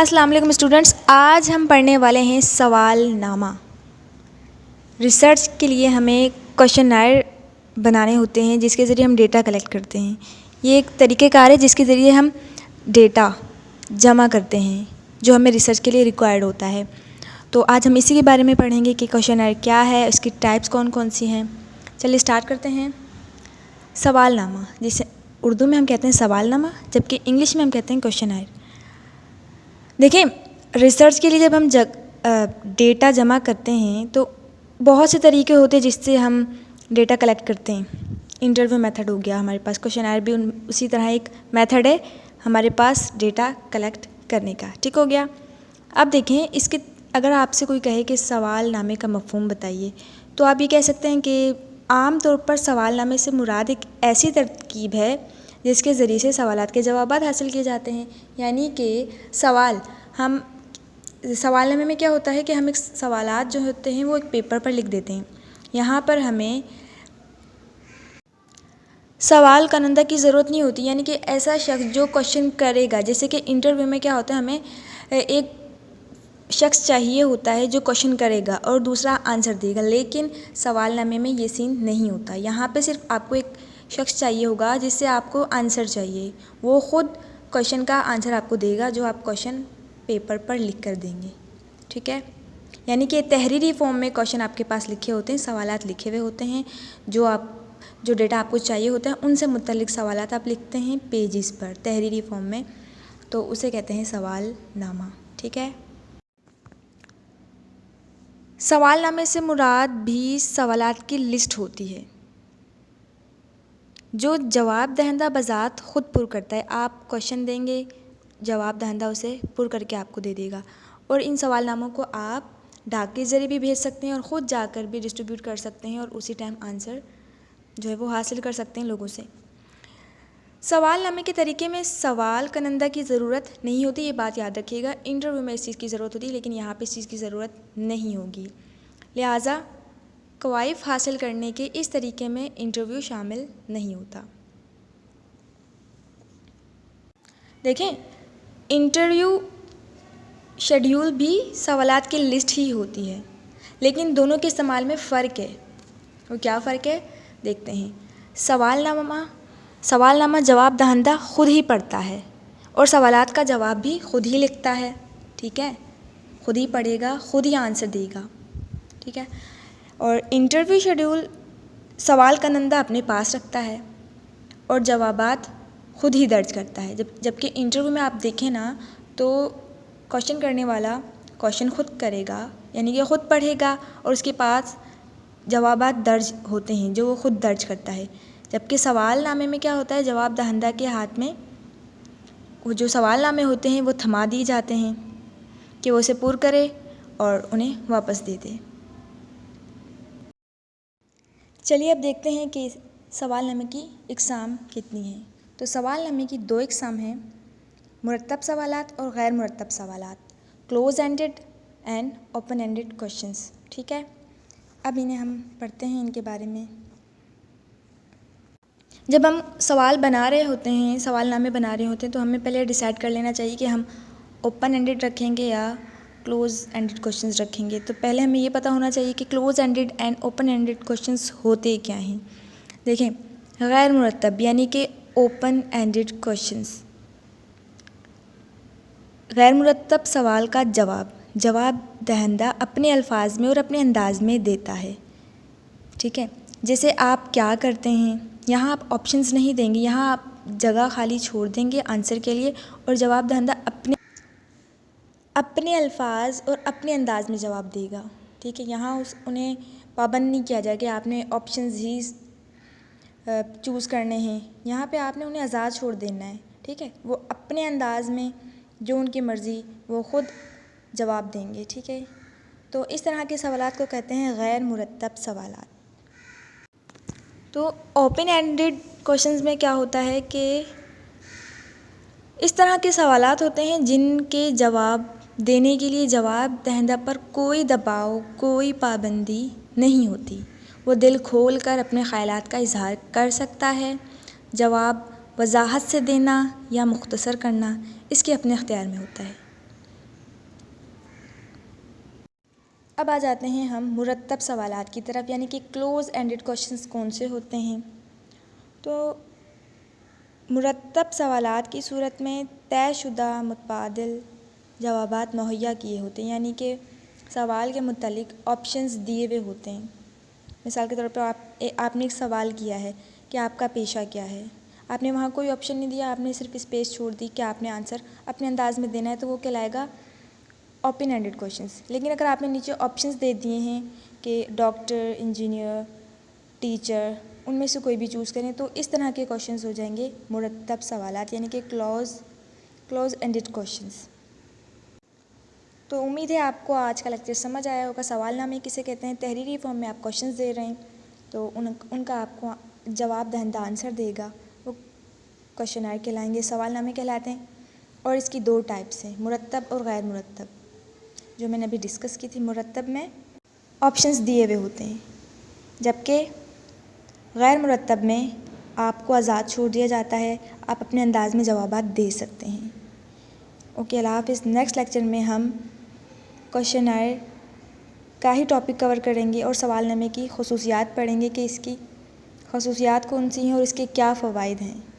अस्सलाम वालेकुम स्टूडेंट्स, आज हम पढ़ने वाले हैं सवालनामा। रिसर्च के लिए हमें क्वेश्चनर बनाने होते हैं जिसके ज़रिए हम डेटा कलेक्ट करते हैं। ये एक तरीक़ेकार है जिसके ज़रिए हम डेटा जमा करते हैं जो हमें रिसर्च के लिए रिक्वायर्ड होता है। तो आज हम इसी के बारे में पढ़ेंगे कि क्वेश्चनर क्या है, उसकी टाइप्स कौन कौन सी हैं। चलिए स्टार्ट करते हैं। सवालनामा, जिसे उर्दू में हम कहते हैं सवालनामा, जबकि इंग्लिश में हम कहते हैं क्वेश्चनर। देखिए, रिसर्च के लिए जब हम डेटा जमा करते हैं तो बहुत से तरीके होते हैं जिससे हम डेटा कलेक्ट करते हैं। इंटरव्यू मेथड हो गया हमारे पास, क्वेश्चनर भी उसी तरह एक मेथड है हमारे पास डेटा कलेक्ट करने का। ठीक हो गया। अब देखें, इसके अगर आपसे कोई कहे कि सवालनामे का मफ़हूम बताइए, तो आप ये कह सकते हैं कि आम तौर पर सवालनामे से मुराद एक ऐसी तरकीब है जिसके ज़रिए से सवालात के जवाबात हासिल किए जाते हैं। यानी कि सवालनामे में क्या होता है कि हम एक सवालात जो होते हैं वो एक पेपर पर लिख देते हैं। यहाँ पर हमें सवाल करने की ज़रूरत नहीं होती, यानी कि ऐसा शख्स जो क्वेश्चन करेगा, जैसे कि इंटरव्यू में क्या होता है, हमें एक शख्स चाहिए होता है जो क्वेश्चन करेगा और दूसरा आंसर देगा, लेकिन सवालनामे में ये सीन नहीं होता। यहाँ पे सिर्फ आपको एक शख्स चाहिए होगा जिससे आपको आंसर चाहिए, वो ख़ुद क्वेश्चन का आंसर आपको देगा जो आप क्वेश्चन पेपर पर लिख कर देंगे। ठीक है, यानी कि तहरीरी फॉर्म में क्वेश्चन आपके पास लिखे होते हैं, सवालात लिखे हुए होते हैं, जो डेटा आपको चाहिए होता है उनसे मुतल्लिक सवालात आप लिखते हैं पेजेस पर तहरीरी फॉर्म में, तो उसे कहते हैं सवालनामा। ठीक है, सवालनामे से मुराद भी सवालात की लिस्ट होती है जो जवाब दहिंदा बज़ात ख़ुद पुर करता है। आप क्वेश्चन देंगे, जवाब दहिंदा उसे पुर करके आपको दे देगा, और इन सवालनामों को आप डाक के ज़रिए भी भेज सकते हैं और ख़ुद जाकर भी डिस्ट्रीब्यूट कर सकते हैं और उसी टाइम आंसर जो है वो हासिल कर सकते हैं लोगों से। सवालनामे के तरीके में सवाल करने की ज़रूरत नहीं होती, ये बात याद रखिएगा। इंटरव्यू में इस चीज़ की ज़रूरत होती है, लेकिन यहाँ पे इस चीज़ की ज़रूरत नहीं होगी। लिहाजा क्वाइफ हासिल करने के इस तरीके में इंटरव्यू शामिल नहीं होता। देखें, इंटरव्यू शेड्यूल भी सवालात की लिस्ट ही होती है, लेकिन दोनों के इस्तेमाल में फ़र्क है। वो क्या फ़र्क है देखते हैं। सवालनामा जवाब दहिंदा ख़ुद ही पढ़ता है और सवालात का जवाब भी ख़ुद ही लिखता है। ठीक है, ख़ुद ही पढ़ेगा, ख़ुद ही आंसर देगा। ठीक है, और इंटरव्यू शेड्यूल सवाल करना अपने पास रखता है और जवाबात ख़ुद ही दर्ज करता है। जबकि इंटरव्यू में आप देखें ना, तो क्वेश्चन करने वाला क्वेश्चन ख़ुद करेगा, यानी कि ख़ुद पढ़ेगा और उसके पास जवाबात दर्ज होते हैं जो वो ख़ुद दर्ज करता है। जबकि सवालनामे में क्या होता है, जवाब दहिंदा के हाथ में वो जो सवालनामे होते हैं वो थमा दिए जाते हैं कि वो उसे पूर करे और उन्हें वापस दे दे। चलिए अब देखते हैं कि सवालनामे की इक़साम कितनी हैं। तो सवालनामे की 2 इक़साम हैं, मुरत्तब सवालात और गैर मुरत्तब सवालात, close ended and open ended questions. ठीक है, अब इन्हें हम पढ़ते हैं इनके बारे में। जब हम सवाल बना रहे होते हैं, सवालनामे बना रहे होते हैं, तो हमें पहले डिसाइड कर लेना चाहिए कि हम ओपन एंडेड रखेंगे या क्लोज एंडेड क्वेश्चंस रखेंगे। तो पहले हमें ये पता होना चाहिए कि close ended and open ended questions होते क्या हैं। देखें, गैर मुरत्तब यानी कि ओपन एंडेड क्वेश्चंस, गैर मुरत्तब सवाल का जवाब दहिंदा अपने अल्फाज में और अपने अंदाज में देता है। ठीक है, जैसे आप क्या करते हैं, यहाँ आप ऑप्शंस नहीं देंगे, यहाँ आप जगह खाली छोड़ देंगे आंसर के लिए, और जवाब दहिंदा अपने अल्फाज और अपने अंदाज में जवाब देगा। ठीक है, यहाँ उन्हें पाबंद नहीं किया जाए कि आपने ऑप्शंस ही चूज़ करने हैं, यहाँ पे आपने उन्हें आज़ाद छोड़ देना है। ठीक है, वो अपने अंदाज में जो उनकी मर्ज़ी वो ख़ुद जवाब देंगे। ठीक है, तो इस तरह के सवालात को कहते हैं गैर मुरत्तब सवालात। तो ओपन एंडेड क्वेश्चंस में क्या होता है कि इस तरह के सवालात होते हैं जिनके जवाब देने के लिए जवाब दहिंदा पर कोई दबाव, कोई पाबंदी नहीं होती। वो दिल खोल कर अपने ख़यालात का इज़हार कर सकता है। जवाब वज़ाहत से देना या मुख्तसर करना इसके अपने अख्तियार में होता है। अब आ जाते हैं हम मुरत्तब सवालात की तरफ, यानी कि क्लोज एंडेड क्वेश्चंस कौन से होते हैं। तो मुरत्तब सवालात की सूरत में तयशुदा मुतबादिल जवाबात मुहैया किए होते हैं, यानी कि सवाल के मुतालिक ऑप्शंस दिए हुए होते हैं। मिसाल के तौर पर आपने एक सवाल किया है कि आपका पेशा क्या है, आपने वहाँ कोई ऑप्शन नहीं दिया, आपने सिर्फ स्पेस छोड़ दी कि आपने आंसर अपने अंदाज में देना है, तो वो कहलाएगा ओपन एंडेड क्वेश्चंस। लेकिन अगर आपने नीचे ऑप्शंस दे दिए हैं कि डॉक्टर, इंजीनियर, टीचर, उनमें से कोई भी चूज़ करें, तो इस तरह के क्वेश्चंस हो जाएंगे मुरत्तब सवालात, यानी कि क्लोज एंडेड क्वेश्चंस। तो उम्मीद है आपको आज का लेक्चर समझ आया होगा। सवालनामे किसे कहते हैं? तहरीरी फॉर्म में आप क्वेश्चंस दे रहे हैं, तो उनका आपको जवाब दहिंदा आंसर देगा, वो क्वेश्चनर कहलाएंगे, सवालनामे कहलाते हैं। और इसकी दो टाइप्स हैं, मुरत्तब और गैर मुरत्तब। जो मैंने अभी डिस्कस की थी, मुरत्तब में ऑप्शंस दिए हुए होते हैं, जबकि गैर मुरत्तब में आपको आज़ाद छोड़ दिया जाता है, आप अपने अंदाज में जवाबात दे सकते हैं। ओके, अल्लाह हाफ़िज़। नेक्स्ट लेक्चर में हम क्वेश्चनर का ही टॉपिक कवर करेंगे और सवालनामे की ख़ुसूसियात पढ़ेंगे कि इसकी ख़ुसूसियात कौन सी हैं और इसके क्या फ़वाइद हैं।